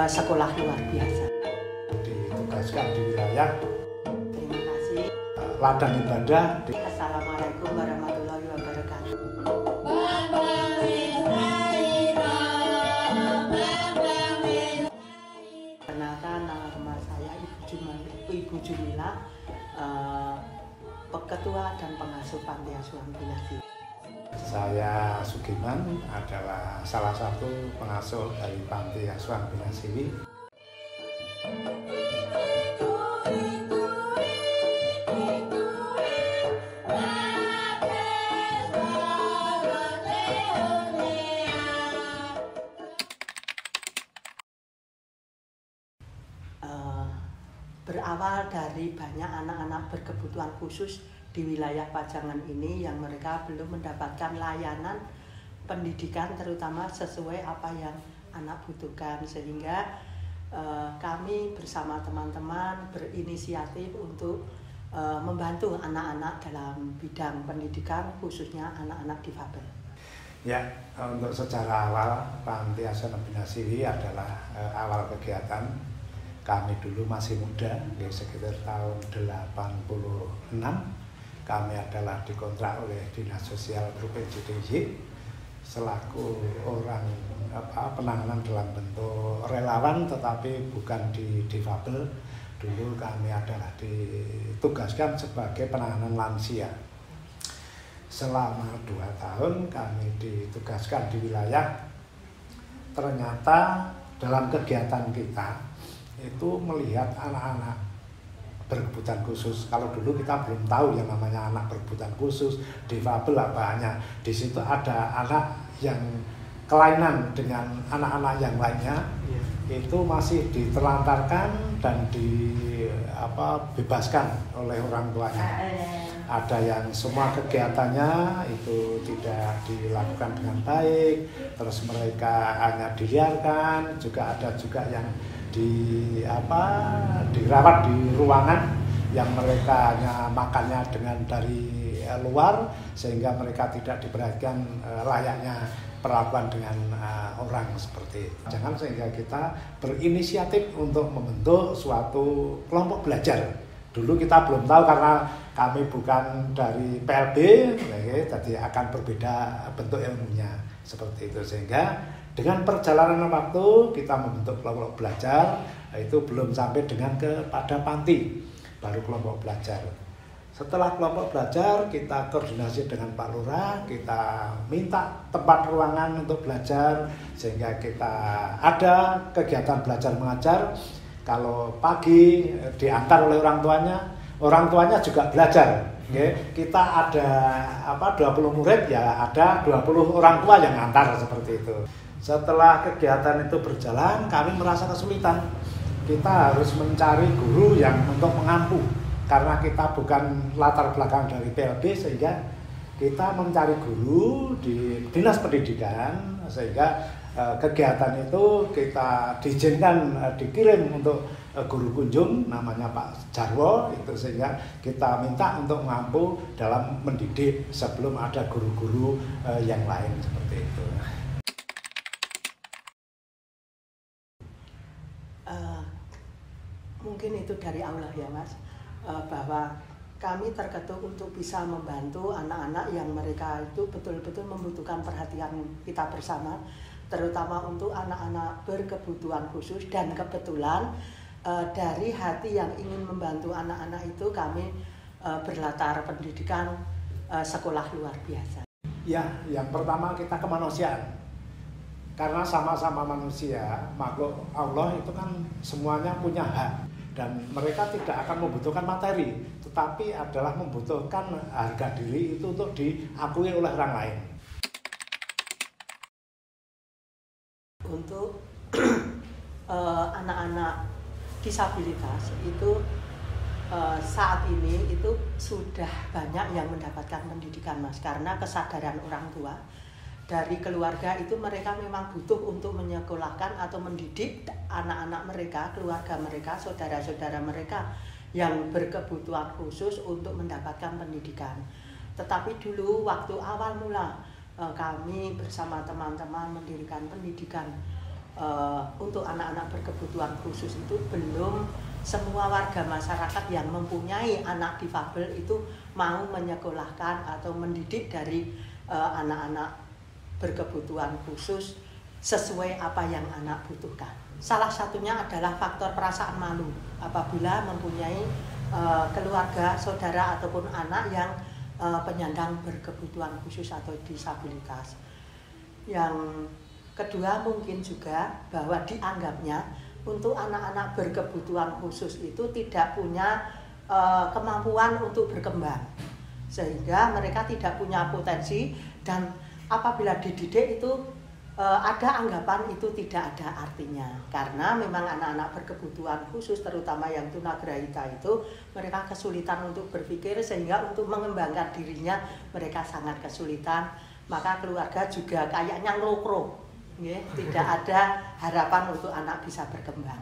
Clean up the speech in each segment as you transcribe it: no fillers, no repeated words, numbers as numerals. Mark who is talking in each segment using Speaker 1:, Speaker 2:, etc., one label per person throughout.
Speaker 1: sekolah luar biasa.
Speaker 2: Ditugaskan di wilayah.
Speaker 1: Terima kasih.
Speaker 2: Ladang ibadah.
Speaker 1: Assalamualaikum warahmatullahi wabarakatuh. Perkenalkan, nama saya Ibu Jumila, Ketua dan Pengasuh Panti Asuhan Binasi.
Speaker 2: Saya Sugiman, adalah salah satu pengasuh dari Panti Asuhan Binasi.
Speaker 1: Berawal dari banyak anak-anak berkebutuhan khusus di wilayah Pajangan ini yang mereka belum mendapatkan layanan pendidikan terutama sesuai apa yang anak butuhkan, sehingga kami bersama teman-teman berinisiatif untuk membantu anak-anak dalam bidang pendidikan, khususnya anak-anak difabel.
Speaker 2: Ya, untuk secara awal Panti Asuhan Binasi adalah awal kegiatan. Kami dulu masih muda, sekitar tahun 86. Kami adalah dikontrak oleh Dinas Sosial Provinsi DIY selaku orang penanganan dalam bentuk relawan, tetapi bukan di difabel. Dulu kami adalah ditugaskan sebagai penanganan lansia. Selama 2 tahun kami ditugaskan di wilayah. Ternyata dalam kegiatan kita itu melihat anak-anak berkebutuhan khusus. Kalau dulu kita belum tahu yang namanya anak berkebutuhan khusus, difabel apa hanya. Di situ ada anak yang kelainan dengan anak-anak yang lainnya, itu masih ditelantarkan dan dibebaskan oleh orang tuanya. Ada yang semua kegiatannya itu tidak dilakukan dengan baik, terus mereka hanya dibiarkan. Juga ada juga yang dirawat di ruangan yang mereka hanya makannya dengan dari luar, sehingga mereka tidak diperhatikan layaknya perlakuan dengan orang seperti itu. Jangan, sehingga kita berinisiatif untuk membentuk suatu kelompok belajar. Dulu kita belum tahu karena kami bukan dari PLB, jadi akan berbeda bentuk ilmunya seperti itu. Sehingga dengan perjalanan waktu kita membentuk kelompok belajar, itu belum sampai dengan kepada panti, baru kelompok belajar. Setelah kelompok belajar, kita koordinasi dengan Pak Lurah, kita minta tempat ruangan untuk belajar, sehingga kita ada kegiatan belajar mengajar. Kalau pagi diantar oleh orang tuanya juga belajar. Kita ada 20 murid, ya ada 20 orang tua yang antar seperti itu. Setelah kegiatan itu berjalan, kami merasa kesulitan. Kita harus mencari guru yang untuk mengampu. Karena kita bukan latar belakang dari PLB, sehingga kita mencari guru di Dinas Pendidikan, sehingga kegiatan itu kita diizinkan dikirim untuk guru kunjung, namanya Pak Jarwo, itu sehingga kita minta untuk mengampu dalam mendidik sebelum ada guru-guru yang lain seperti itu.
Speaker 1: Mungkin itu dari Allah ya Mas, bahwa kami terketuk untuk bisa membantu anak-anak yang mereka itu betul-betul membutuhkan perhatian kita bersama, terutama untuk anak-anak berkebutuhan khusus. Dan kebetulan dari hati yang ingin membantu anak-anak itu, kami berlatar pendidikan sekolah luar biasa.
Speaker 2: Ya, yang pertama kita kemanusiaan. Karena sama-sama manusia, makhluk Allah itu kan semuanya punya hak. Dan mereka tidak akan membutuhkan materi, tetapi adalah membutuhkan harga diri itu untuk diakui oleh orang lain.
Speaker 1: Untuk anak-anak disabilitas itu saat ini itu sudah banyak yang mendapatkan pendidikan Mas, karena kesadaran orang tua dari keluarga itu, mereka memang butuh untuk menyekolahkan atau mendidik anak-anak mereka, keluarga mereka, saudara-saudara mereka yang berkebutuhan khusus untuk mendapatkan pendidikan. Tetapi dulu waktu awal mula kami bersama teman-teman mendirikan pendidikan untuk anak-anak berkebutuhan khusus itu belum semua warga masyarakat yang mempunyai anak difabel itu mau menyekolahkan atau mendidik dari anak-anak berkebutuhan khusus sesuai apa yang anak butuhkan. Salah satunya adalah faktor perasaan malu apabila mempunyai keluarga, saudara ataupun anak yang penyandang berkebutuhan khusus atau disabilitas. Yang kedua mungkin juga bahwa dianggapnya untuk anak-anak berkebutuhan khusus itu tidak punya kemampuan untuk berkembang, sehingga mereka tidak punya potensi, dan apabila dididik itu ada anggapan itu tidak ada artinya, karena memang anak-anak berkebutuhan khusus terutama yang tunagrahita itu mereka kesulitan untuk berpikir, sehingga untuk mengembangkan dirinya mereka sangat kesulitan, maka keluarga juga kayaknya ngelokro. Tidak ada harapan untuk anak bisa berkembang.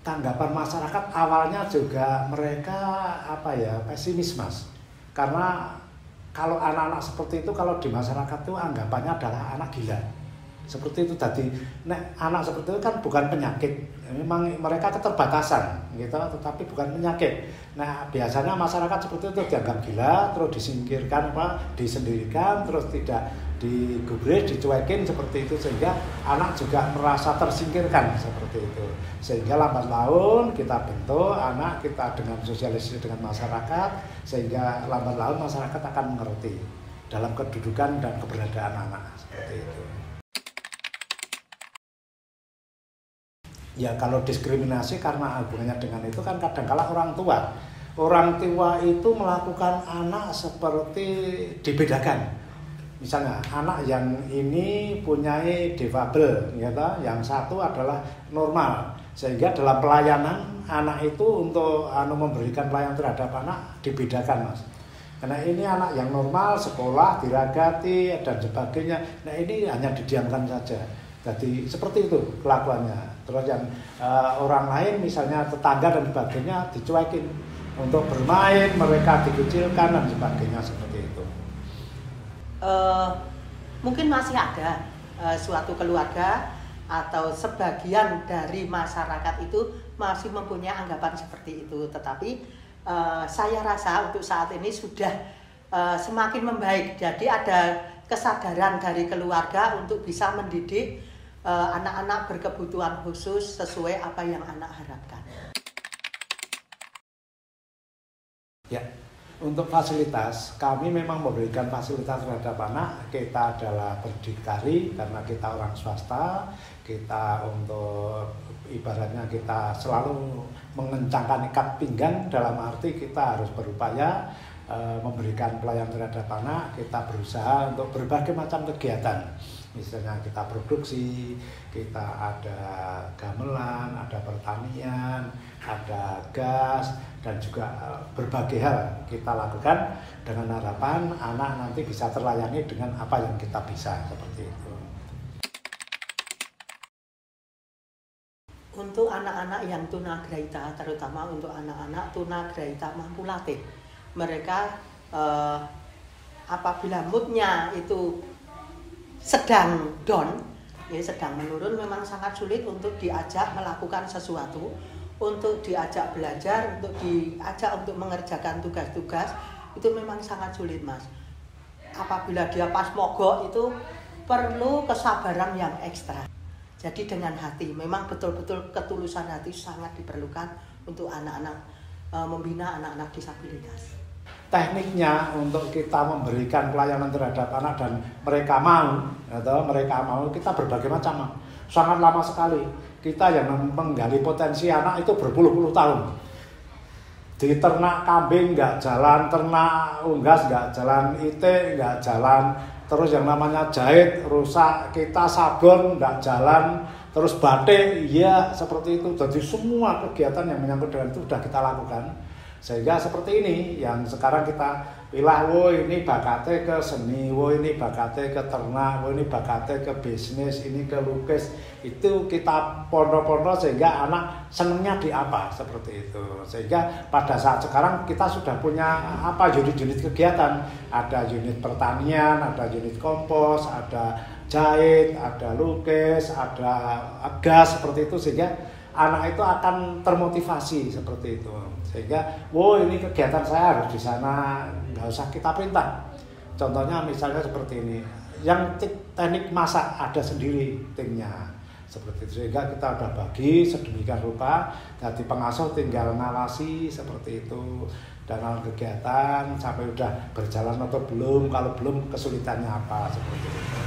Speaker 2: Tanggapan masyarakat awalnya juga mereka pesimis, Mas. Karena kalau anak-anak seperti itu kalau di masyarakat itu anggapannya adalah anak gila. Seperti itu tadi. Anak seperti itu kan bukan penyakit. Memang mereka keterbatasan gitu, tetapi bukan penyakit. Nah, biasanya masyarakat seperti itu dianggap gila, terus disingkirkan, disendirikan, terus tidak digubris, dicuekin seperti itu, sehingga anak juga merasa tersingkirkan seperti itu. Sehingga lambat laun kita bentuk anak kita dengan sosialisasi dengan masyarakat, sehingga lambat laun masyarakat akan mengerti dalam kedudukan dan keberadaan anak seperti itu. Ya kalau diskriminasi karena hubungannya dengan itu kan kadang-kala orang tua itu melakukan anak seperti dibedakan. Misalnya anak yang ini punyai difabel, gitu, yang satu adalah normal, sehingga dalam pelayanan anak itu untuk memberikan pelayanan terhadap anak dibedakan, Mas. Karena ini anak yang normal, sekolah, diragati dan sebagainya. Nah ini hanya didiamkan saja. Jadi seperti itu kelakuannya. Terus yang orang lain misalnya tetangga dan sebagainya dicuekin, untuk bermain mereka dikucilkan dan sebagainya seperti itu.
Speaker 1: Mungkin masih ada suatu keluarga atau sebagian dari masyarakat itu masih mempunyai anggapan seperti itu. Tetapi saya rasa untuk saat ini sudah semakin membaik. Jadi ada kesadaran dari keluarga untuk bisa mendidik anak-anak berkebutuhan khusus sesuai apa yang anak harapkan.
Speaker 2: Ya, untuk fasilitas, kami memang memberikan fasilitas terhadap anak. Kita adalah berdikari karena kita orang swasta. Kita untuk ibaratnya kita selalu mengencangkan ikat pinggang, dalam arti kita harus berupaya memberikan pelayanan terhadap anak. Kita berusaha untuk berbagai macam kegiatan. Misalnya kita produksi, kita ada gamelan, ada pertanian, ada gas, dan juga berbagai hal kita lakukan dengan harapan anak nanti bisa terlayani dengan apa yang kita bisa, seperti itu.
Speaker 1: Untuk anak-anak yang tunagrahita, terutama untuk anak-anak tunagrahita mampu latih, mereka apabila moodnya itu sedang down, ya sedang menurun, memang sangat sulit untuk diajak melakukan sesuatu, untuk diajak belajar, untuk diajak untuk mengerjakan tugas-tugas, itu memang sangat sulit, Mas. Apabila dia pas mogok itu perlu kesabaran yang ekstra. Jadi dengan hati, memang betul-betul ketulusan hati sangat diperlukan untuk anak-anak, membina anak-anak disabilitas.
Speaker 2: Tekniknya untuk kita memberikan pelayanan terhadap anak dan mereka mau, kita berbagai macam, sangat lama sekali. Kita yang menggali potensi anak itu berpuluh-puluh tahun. Di ternak kambing nggak jalan, ternak unggas nggak jalan, ite nggak jalan, terus yang namanya jahit rusak, kita sabun nggak jalan, terus batik, iya seperti itu. Jadi semua kegiatan yang menyangkut dengan itu sudah kita lakukan. Sehingga seperti ini yang sekarang kita pilah, wo ini bakatnya ke seni, wo ini bakatnya ke ternak, wo ini bakatnya ke bisnis, ini ke lukis. Itu kita pondok-pondok sehingga anak senengnya di apa, seperti itu. Sehingga pada saat sekarang kita sudah punya apa, unit-unit kegiatan. Ada unit pertanian, ada unit kompos, ada jahit, ada lukis, ada gas, seperti itu. Sehingga anak itu akan termotivasi seperti itu. Sehingga, wow ini kegiatan saya harus di sana, nggak usah kita perintah. Contohnya misalnya seperti ini, yang teknik masak ada sendiri timnya, seperti itu. Sehingga kita udah bagi sedemikian rupa, jadi pengasuh tinggal ngawasi seperti itu. Dalam kegiatan sampai udah berjalan atau belum, kalau belum kesulitannya apa, seperti itu.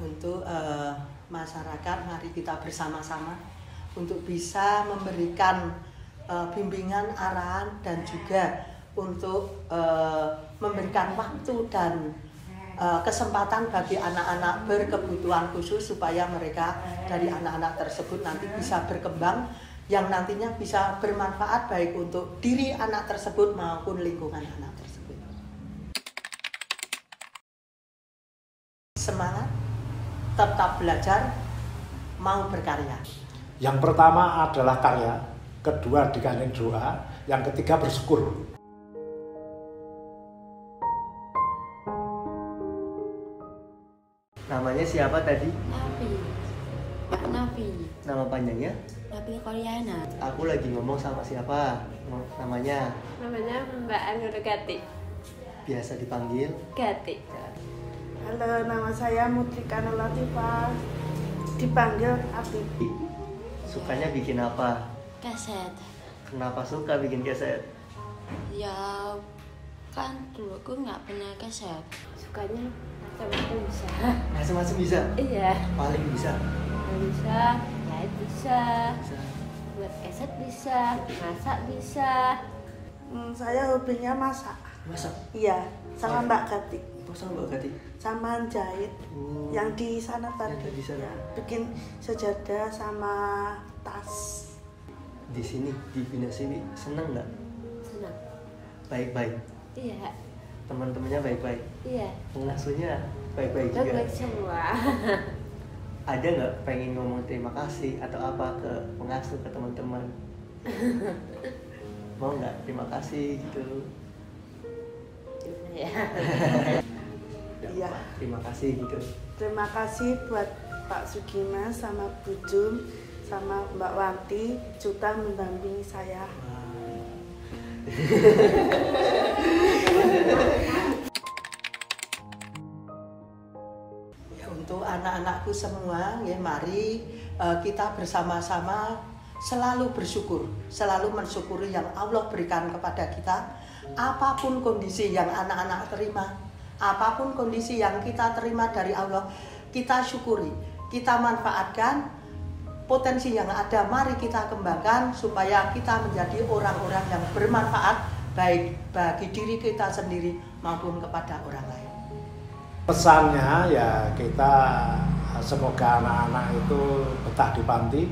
Speaker 1: Untuk masyarakat, mari kita bersama-sama untuk bisa memberikan bimbingan, arahan, dan juga untuk memberikan waktu dan kesempatan bagi anak-anak berkebutuhan khusus supaya mereka dari anak-anak tersebut nanti bisa berkembang yang nantinya bisa bermanfaat baik untuk diri anak tersebut maupun lingkungan anak tersebut. Semangat, tetap belajar, mau berkarya.
Speaker 2: Yang pertama adalah karya, kedua digandeng doa, yang ketiga bersyukur.
Speaker 3: Namanya siapa tadi?
Speaker 4: Nafi, Pak Nafi.
Speaker 3: Nama panjangnya?
Speaker 4: Nafi Koryana.
Speaker 3: Aku lagi ngomong sama siapa? Namanya?
Speaker 5: Namanya Mbak Anur Gati.
Speaker 3: Biasa dipanggil?
Speaker 5: Gati.
Speaker 6: Halo, nama saya Mutrika Nur Latifah, dipanggil Abi.
Speaker 3: Sukanya bikin apa?
Speaker 4: Kaset.
Speaker 3: Kenapa suka bikin kaset?
Speaker 4: Ya kan dulu aku nggak punya kaset.
Speaker 5: Sukanya macam-macam bisa.
Speaker 3: Macam-macam bisa?
Speaker 5: Iya.
Speaker 3: Paling bisa?
Speaker 5: Bisa, jahit bisa,
Speaker 3: Bisa.
Speaker 5: buat kaset bisa, masak bisa.
Speaker 6: Saya hobinya masak.
Speaker 3: Masak?
Speaker 6: Iya, sama Mbak Gati,
Speaker 3: Oh, sama Mbak Gati?
Speaker 6: sama jahit.
Speaker 3: Oh.
Speaker 6: Yang di sana tadi.
Speaker 3: Yang di sana.
Speaker 6: Ya, bikin sejadah sama tas.
Speaker 3: Di sini, di Bina Siwi, seneng nggak?
Speaker 5: Senang.
Speaker 3: Baik-baik?
Speaker 5: Iya,
Speaker 3: Teman-temannya baik-baik?
Speaker 5: iya.
Speaker 3: Pengasuhnya baik-baik juga?
Speaker 5: Baik semua.
Speaker 3: Ada nggak pengen ngomong terima kasih atau apa ke pengasuh, ke teman-teman? Mau nggak terima kasih gitu?
Speaker 5: Gimana ya?
Speaker 6: Iya.
Speaker 3: Terima kasih gitu.
Speaker 6: Terima kasih buat Pak Sugimas sama Bu Jum sama Mbak Wanti sudah mendampingi saya.
Speaker 1: Ya, untuk anak-anakku semua, ya, mari kita bersama-sama selalu bersyukur, selalu mensyukuri yang Allah berikan kepada kita. Apapun kondisi yang anak-anak terima, apapun kondisi yang kita terima dari Allah, kita syukuri, kita manfaatkan potensi yang ada. Mari kita kembangkan supaya kita menjadi orang-orang yang bermanfaat baik bagi diri kita sendiri maupun kepada orang lain.
Speaker 2: Pesannya ya kita semoga anak-anak itu betah di panti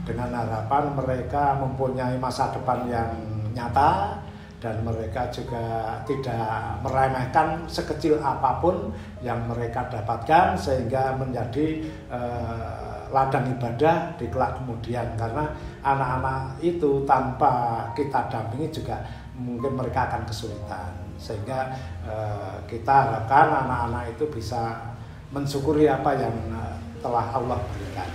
Speaker 2: dengan harapan mereka mempunyai masa depan yang nyata dan mereka juga tidak meremehkan sekecil apapun yang mereka dapatkan sehingga menjadi ladang ibadah di kelak kemudian, karena anak-anak itu tanpa kita dampingi juga mungkin mereka akan kesulitan, sehingga kita harapkan anak-anak itu bisa mensyukuri apa yang telah Allah berikan.